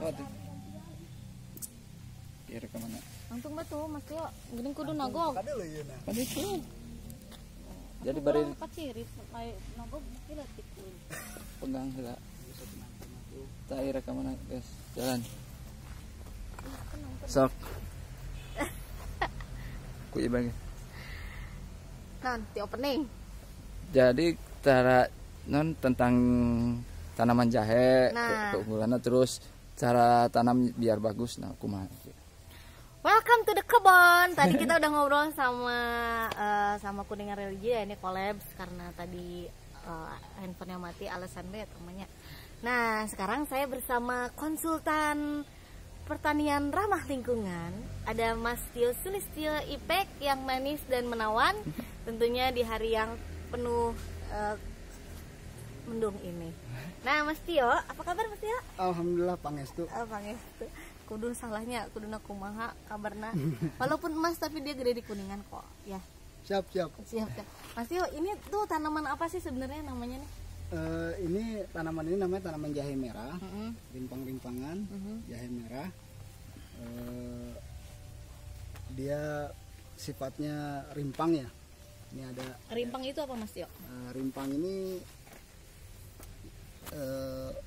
Oh tuh. Kira ke mana? Langsung batu Mas Tio, geuning kudu nagog. Kada leuh ieu nah. Kan itu. Jadi bari kacirit lain nagog kira tikul. pegang heula. Cair ke mana, guys? Jalan. Sok. Ku ibang. Non, di opening. Jadi cara non tentang tanaman jahe, Nah. keunggulannya, terus cara tanam biar bagus. Nah, kumaha? Welcome to the kebon. Tadi kita udah ngobrol sama Kuningan Religi ya, ini collabs karena tadi handphonenya mati alasan B temannya. Nah, sekarang saya bersama konsultan pertanian ramah lingkungan. Ada Mas Tio Sulistyo Ipek yang manis dan menawan. Tentunya di hari yang penuh mendung ini. Nah, Mas Tio, apa kabar Mas Tio? Alhamdulillah pangestu. Oh, pangestu. Kudu salahnya, kuduna kumaha kabarna. Walaupun emas tapi dia gede di Kuningan kok, ya. Siap. Siap. Mas Tio, ini tuh tanaman apa sih sebenarnya namanya nih? Ini tanaman ini namanya tanaman jahe merah, rimpang-rimpangan, jahe merah. Dia sifatnya rimpang ya. Ini ada Rimpang itu apa Mas Tio? rimpang ini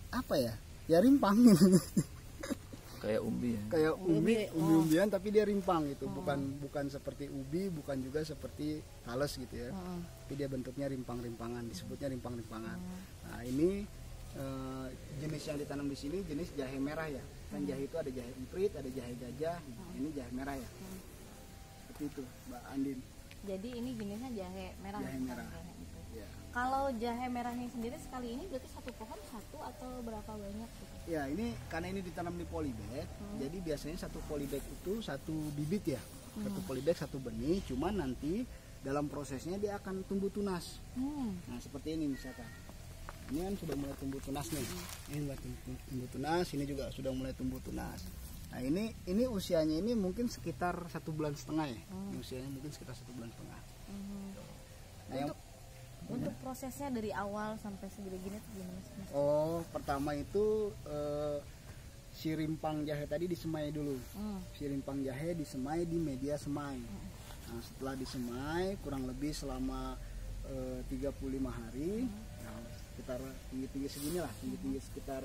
apa ya? Ya rimpang. Kayak umbi ya. Kayak umbi-umbian tapi dia rimpang gitu, bukan seperti ubi, bukan juga seperti talas gitu ya. Tapi dia bentuknya rimpang-rimpangan, disebutnya rimpang-rimpangan. Nah, ini jenis yang ditanam di sini jenis jahe merah ya. Kan jahe itu ada jahe emprit, ada jahe gajah. Ini jahe merah ya. Seperti itu, Mbak Andin. Jadi ini jenisnya jahe merah. Jahe merah. Ya. Kalau jahe merahnya sendiri sekali ini berarti satu pohon satu atau berapa banyak gitu? Ya, ini karena ini ditanam di polybag, jadi biasanya satu polybag itu satu bibit ya. Satu polybag satu benih, cuman nanti dalam prosesnya dia akan tumbuh tunas. Nah, seperti ini misalkan. Ini kan sudah mulai tumbuh tunas nih. Ini mulai tumbuh tunas, ini juga sudah mulai tumbuh tunas. Nah, ini usianya ini mungkin sekitar 1,5 bulan ya. Ini usianya mungkin sekitar 1,5 bulan. Nah, Untuk prosesnya dari awal sampai segini-gini tuh gimana sih Mas? Oh, pertama itu si rimpang jahe tadi disemai dulu. Si rimpang jahe disemai di media semai. Nah, setelah disemai kurang lebih selama 35 hari, nah, sekitar tinggi-tinggi segini lah, tinggi-tinggi sekitar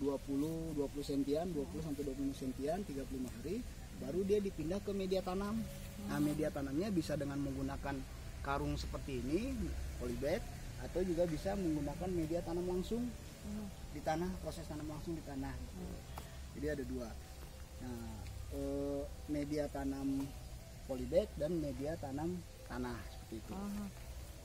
20 sentian, 20 sampai 25 sentian, 35 hari, baru dia dipindah ke media tanam. Nah, media tanamnya bisa dengan menggunakan karung seperti ini, polybag, atau juga bisa menggunakan media tanam langsung di tanah, proses tanam langsung di tanah. Jadi ada dua. Nah, media tanam polybag dan media tanam tanah seperti itu.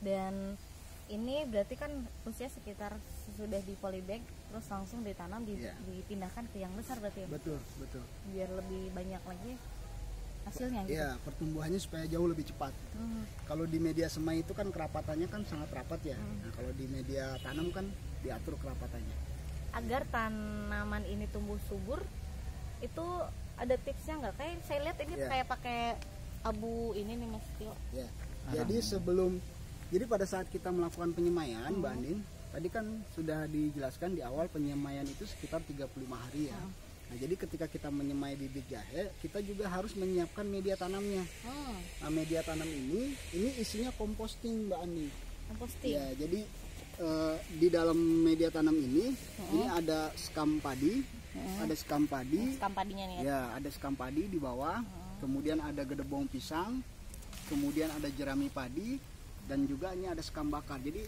Dan ini berarti kan usia sekitar sudah di polybag terus langsung ditanam dipindahkan ke yang besar berarti ya? Betul. Biar lebih banyak lagi hasilnya gitu. Ya, pertumbuhannya supaya jauh lebih cepat. Kalau di media semai itu kan kerapatannya kan sangat rapat ya. Nah, kalau di media tanam kan diatur kerapatannya. Agar tanaman ini tumbuh subur itu ada tipsnya nggak? Kayak saya lihat ini kayak pakai abu ini nih Mas Tio. Ya. Jadi pada saat kita melakukan penyemaian, Mbak Andin, tadi kan sudah dijelaskan di awal penyemaian itu sekitar 35 hari ya. Nah, jadi ketika kita menyemai bibit jahe, kita juga harus menyiapkan media tanamnya. Nah, media tanam ini isinya composting, Mbak Andi. Composting. Ya, jadi di dalam media tanam ini ada skam padi, ada skam padi. Skam padinya nih. Ya, ada skam padi di bawah. Kemudian ada gedebong pisang, kemudian ada jerami padi, dan juga ini ada skam bakar. Jadi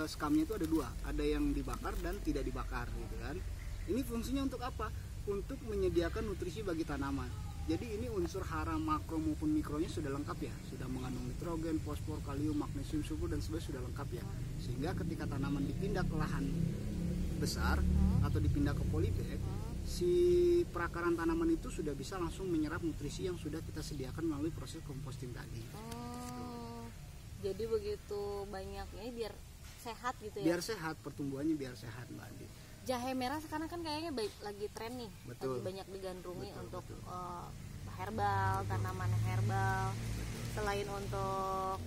skamnya itu ada dua, ada yang dibakar dan tidak dibakar, gitu kan. Ini fungsinya untuk apa? Untuk menyediakan nutrisi bagi tanaman. Jadi ini unsur hara makro maupun mikronya sudah lengkap ya, sudah mengandung nitrogen, fosfor, kalium, magnesium, sulfur dan sebagainya sudah lengkap ya. Sehingga ketika tanaman dipindah ke lahan besar atau dipindah ke polybag, si perakaran tanaman itu sudah bisa langsung menyerap nutrisi yang sudah kita sediakan melalui proses composting tadi. Jadi begitu banyaknya biar sehat gitu ya. Biar sehat, pertumbuhannya biar sehat, Mbak Andi. Jahe merah sekarang kan kayaknya lagi tren nih. Betul. Lagi banyak digandrungi untuk herbal, tanaman herbal. Selain untuk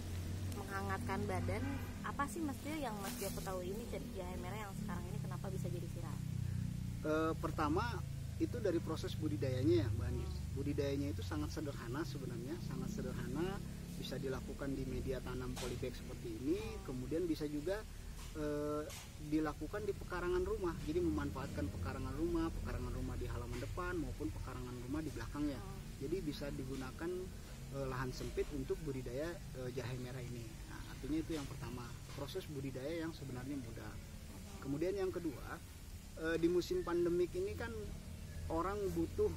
menghangatkan badan, apa sih mestinya yang Mas Tio ketahui ini jahe merah yang sekarang ini kenapa bisa jadi viral? Pertama itu dari proses budidayanya ya Mbak Andin. Budidayanya itu sangat sederhana sebenarnya, sangat sederhana, bisa dilakukan di media tanam polybag seperti ini, kemudian bisa juga dilakukan di pekarangan rumah. Jadi memanfaatkan pekarangan rumah di halaman depan maupun pekarangan rumah di belakangnya. Jadi bisa digunakan lahan sempit untuk budidaya jahe merah ini. Nah, artinya itu yang pertama, proses budidaya yang sebenarnya mudah. Kemudian yang kedua, di musim pandemik ini kan orang butuh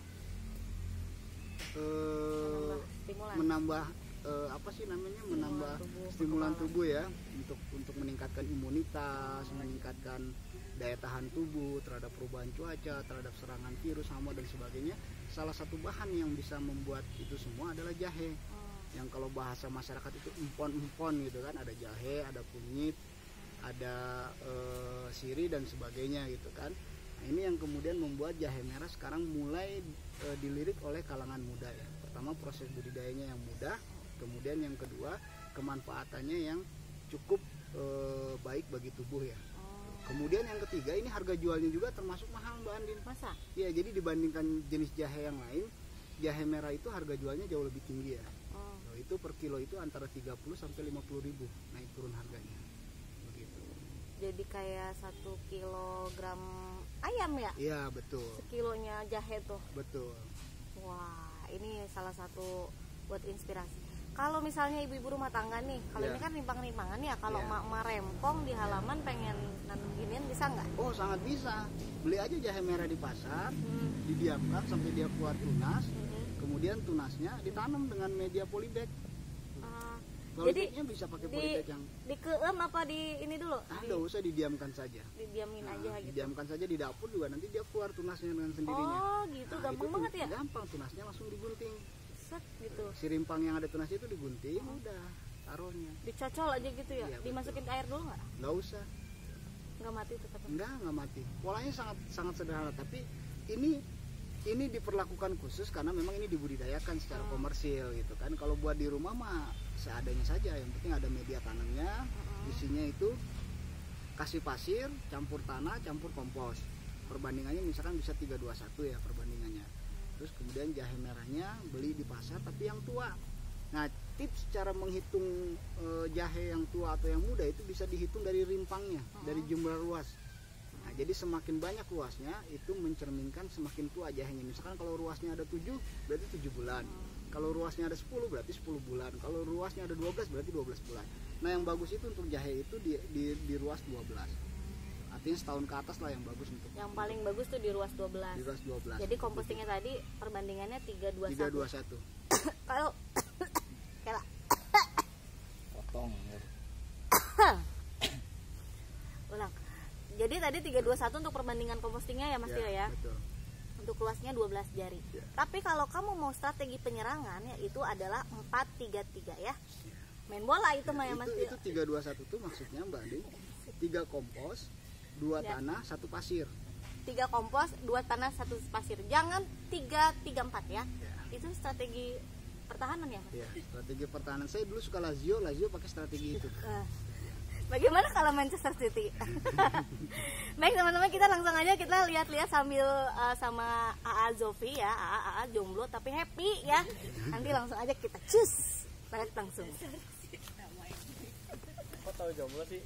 menambah menambah stimulan tubuh ya, untuk meningkatkan imunitas, meningkatkan daya tahan tubuh terhadap perubahan cuaca, terhadap serangan virus, hama dan sebagainya. Salah satu bahan yang bisa membuat itu semua adalah jahe. Yang kalau bahasa masyarakat itu empon gitu kan, ada jahe, ada kunyit, ada sirih dan sebagainya gitu kan. Nah, ini yang kemudian membuat jahe merah sekarang mulai dilirik oleh kalangan muda ya. Pertama, proses budidayanya yang mudah, kemudian yang kedua, kemanfaatannya yang cukup baik bagi tubuh ya. Kemudian yang ketiga, ini harga jualnya juga termasuk mahal Mbak Andin. Masa? Ya, jadi dibandingkan jenis jahe yang lain, jahe merah itu harga jualnya jauh lebih tinggi ya. Itu per kilo itu antara 30 sampai 50 ribu naik turun harganya. Begitu. Jadi kayak 1 kilogram ayam ya? Iya, betul. Sekilonya jahe tuh. Betul. Wah, ini salah satu buat inspirasi. Kalau misalnya ibu-ibu rumah tangga nih, kalau ini kan rimpang-rimpangan ya, kalau emak-emak rempong di halaman pengen nanam ginian bisa nggak? Oh, sangat bisa. Beli aja jahe merah di pasar, didiamkan sampai dia keluar tunas, kemudian tunasnya ditanam dengan media polybag. Polybagnya bisa pakai polybag yang dikeem apa di ini dulu? Nggak usah, didiamkan saja. Didiamin aja gitu. Didiamkan saja di dapur juga, nanti dia keluar tunasnya dengan sendirinya. Oh, gitu. Gampang banget ya? Gampang, tunasnya langsung digunting. Gitu. Si rimpang yang ada tunasnya itu digunting, udah taruhnya. Dicocol aja gitu ya? Iya, dimasukin ke air dulu nggak? Nggak usah. Nggak mati tetap? Nggak mati. Polanya sangat sederhana, tapi ini diperlakukan khusus karena memang ini dibudidayakan secara komersil gitu kan. Kalau buat di rumah mah seadanya saja, yang penting ada media tanamnya, isinya itu kasih pasir, campur tanah, campur kompos. Perbandingannya misalkan bisa 3:1 ya perbandingannya. Terus kemudian jahe merahnya beli di pasar tapi yang tua. Nah, tips cara menghitung jahe yang tua atau yang muda itu bisa dihitung dari rimpangnya, dari jumlah ruas. Nah, jadi semakin banyak ruasnya itu mencerminkan semakin tua jahenya. Misalkan kalau ruasnya ada 7 berarti 7 bulan. Kalau ruasnya ada 10 berarti 10 bulan. Kalau ruasnya ada 12 berarti 12 bulan. Nah, yang bagus itu untuk jahe itu di ruas 12. Artinya setahun ke atas lah yang bagus untuk. Yang paling bagus tuh di ruas 12. Di ruas 12. Jadi kompostingnya tadi perbandingannya 3:1. 3:1. Kalau kayak potong ya. ulang. Jadi tadi 3:1 untuk perbandingan kompostingnya ya Mas Tio ya. Betul. Untuk luasnya 12 jari. Ya. Tapi kalau kamu mau strategi penyerangan ya itu adalah 4-3-3 ya. Main bola itu mah ya Mas Tio. Itu 3:1 tuh maksudnya Mbak Andin. 3 kompos, 2 tanah, 1 pasir. 3 kompos, 2 tanah, 1 pasir. Jangan 3-3-4 ya. Itu strategi pertahanan ya Mas? Ya, strategi pertahanan. Saya dulu suka Lazio pakai strategi itu. Bagaimana kalau Manchester City? Baik teman-teman, kita langsung aja kita lihat-lihat sambil sama AA Zofi ya, AA jomblo tapi happy ya. Nanti langsung aja kita cus, balik langsung. Kok tahu jomblo sih?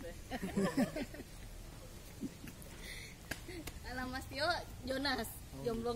Nama Mas Tio Jonas, jomblo.